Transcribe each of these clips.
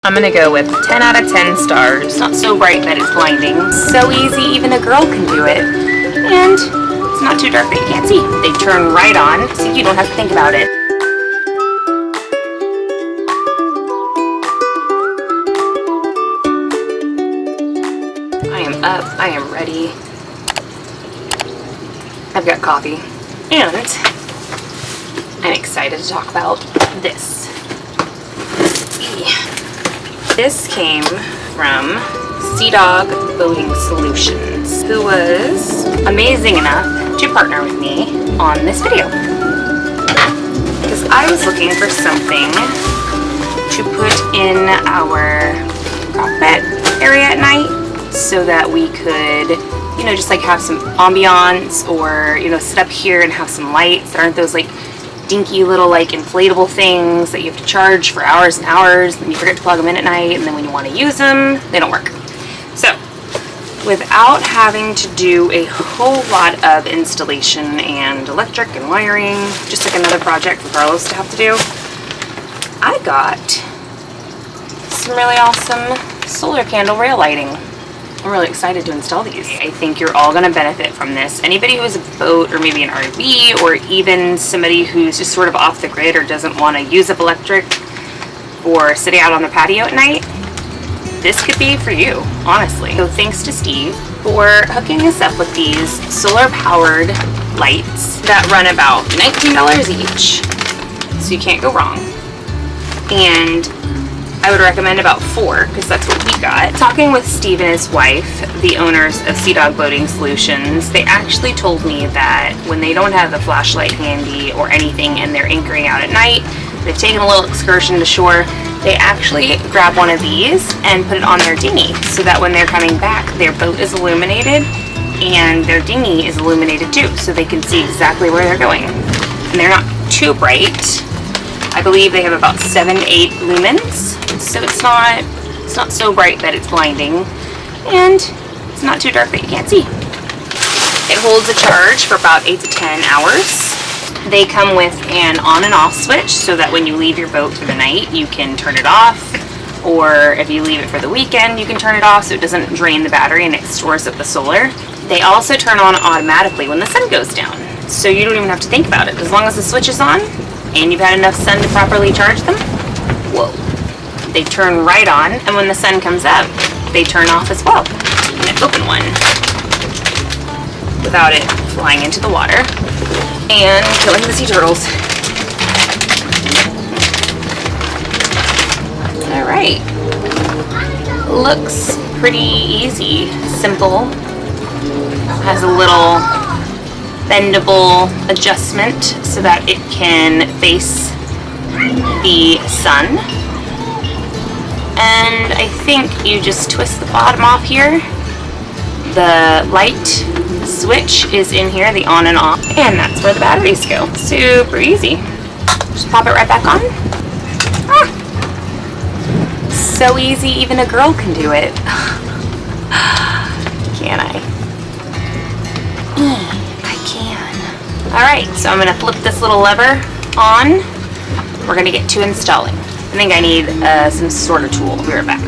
I'm gonna go with 10 out of 10 stars. Not so bright that it's blinding. So easy, even a girl can do it. And it's not too dark that you can't see. They turn right on, so you don't have to think about it. I am up, I am ready. I've got coffee. And I'm excited to talk about this. This came from SAILBOAT Boating Solutions, who was amazing enough to partner with me on this video. Because I was looking for something to put in our cockpit area at night so that we could, you know, just like have some ambiance, or, you know, sit up here and have some lights that aren't those like dinky little like inflatable things that you have to charge for hours and hours, and then you forget to plug them in at night, and then when you want to use them, they don't work. So without having to do a whole lot of installation and electric and wiring, just like another project for Carlos to have to do, I got some really awesome solar candle rail lighting. I'm really excited to install these. I think you're all going to benefit from this. Anybody who has a boat, or maybe an RV, or even somebody who's just sort of off the grid or doesn't want to use up electric or sitting out on the patio at night, this could be for you, honestly. So thanks to Steve for hooking us up with these solar powered lights that run about $19 each. So you can't go wrong. And I would recommend about 4, because that's what we got. Talking with Steve and his wife, the owners of SAILBOAT Boating Solutions, they actually told me that when they don't have the flashlight handy or anything and they're anchoring out at night, they've taken a little excursion to shore, they actually grab one of these and put it on their dinghy, so that when they're coming back, their boat is illuminated and their dinghy is illuminated too, so they can see exactly where they're going. And they're not too bright. I believe they have about 7-8 lumens, so it's not so bright that it's blinding, and it's not too dark that you can't see. It holds a charge for about 8 to 10 hours. They come with an on and off switch, so that when you leave your boat for the night, you can turn it off, or if you leave it for the weekend, you can turn it off so it doesn't drain the battery and it stores up the solar. They also turn on automatically when the sun goes down, so you don't even have to think about it. As long as the switch is on and you've had enough sun to properly charge them, whoa, they turn right on, and when the sun comes up, they turn off as well. And an open one without it flying into the water and killing the sea turtles. All right, looks pretty easy, simple. Has a little bendable adjustment so that it can face the sun. And I think you just twist the bottom off here. The light switch is in here, the on and off, and that's where the batteries go. Super easy. Just pop it right back on. So easy, even a girl can do it. Can I? Alright, so I'm going to flip this little lever on. We're going to get to installing. I think I need some sort of tool. I'll be right back.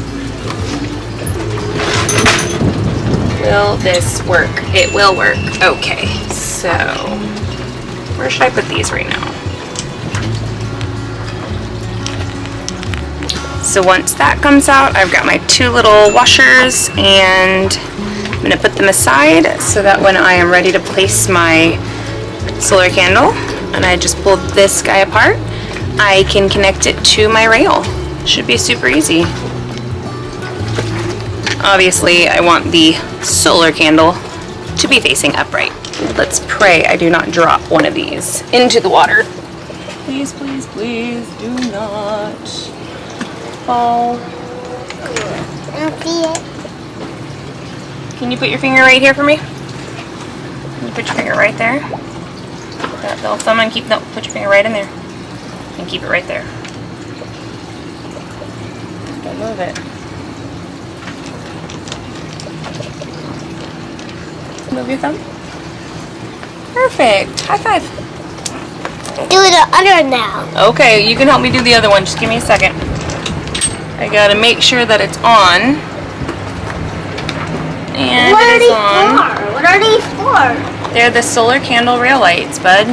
Will this work? It will work. Okay, so where should I put these right now? So once that comes out, I've got my 2 little washers, and I'm going to put them aside so that when I am ready to place my solar candle, and I just pulled this guy apart, I can connect it to my rail. Should be super easy. Obviously, I want the solar candle to be facing upright. Let's pray I do not drop one of these into the water. Please, please, please do not fall. I don't see it. Can you put your finger right here for me? Can you put your finger right there? That little thumb, and keep, no, put your finger right in there. And keep it right there. Don't move it. Move your thumb. Perfect. High five. Do the other now. Okay, you can help me do the other one. Just give me a second. I gotta make sure that it's on. And What it are is these on. for? What are these for? They're the Solar Kandle Rail Lights, bud.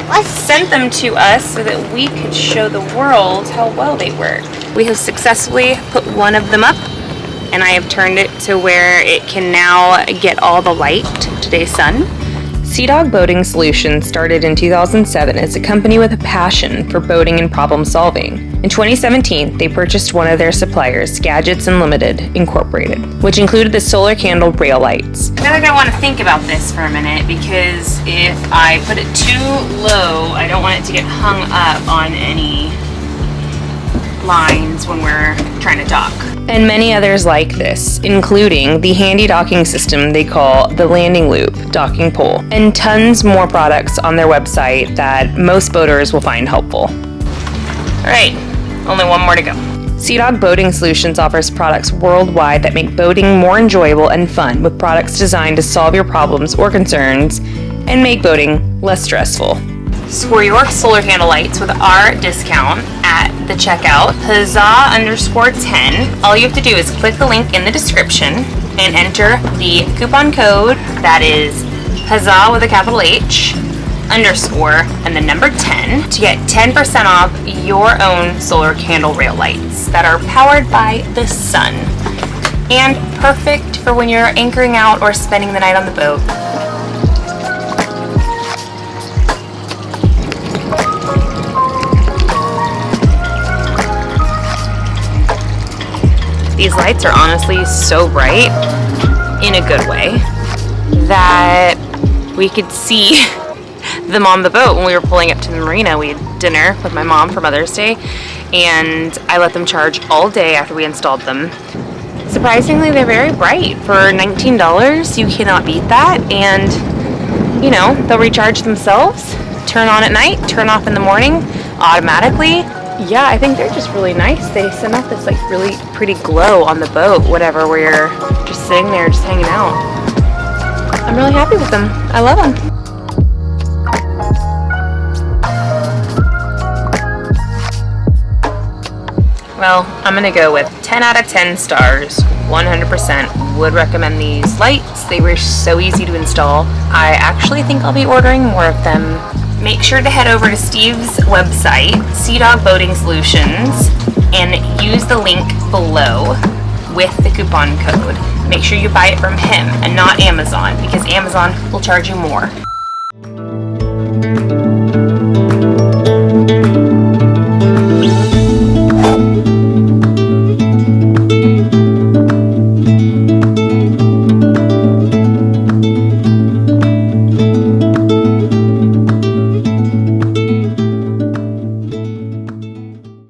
What's Sent them to us so that we could show the world how well they work. We have successfully put one of them up, and I have turned it to where it can now get all the light to today's sun. SeaDog Boating Solutions started in 2007 as a company with a passion for boating and problem solving. In 2017, they purchased one of their suppliers, Gadgets Unlimited Incorporated, which included the Solar Kandle Rail Lights. I feel like I want to think about this for a minute, because if I put it too low, I don't want it to get hung up on any lines when we're trying to dock. And many others like this, including the handy docking system they call the Landing Loop docking pole, and tons more products on their website that most boaters will find helpful. Alright, only one more to go. SeaDog Boating Solutions offers products worldwide that make boating more enjoyable and fun, with products designed to solve your problems or concerns and make boating less stressful. Score your solar candle lights with our discount at the checkout, Huzzah_10. All you have to do is click the link in the description and enter the coupon code that is Huzzah with a capital H _ and the number 10 to get 10% off your own solar candle rail lights that are powered by the sun and perfect for when you're anchoring out or spending the night on the boat. These lights are honestly so bright, in a good way, that we could see them on the boat when we were pulling up to the marina. We had dinner with my mom for Mother's Day, and I let them charge all day after we installed them. Surprisingly, they're very bright. For $19, you cannot beat that, and you know, they'll recharge themselves, turn on at night, turn off in the morning automatically. Yeah, I think they're just really nice. They send off this like really pretty glow on the boat whenever we're just sitting there just hanging out. I'm really happy with them. I love them. Well, I'm gonna go with 10 out of 10 stars. 100% would recommend these lights. They were so easy to install. I actually think I'll be ordering more of them. Make sure to head over to Steve's website, SeaDog Boating Solutions, and use the link below with the coupon code. Make sure you buy it from him and not Amazon, because Amazon will charge you more.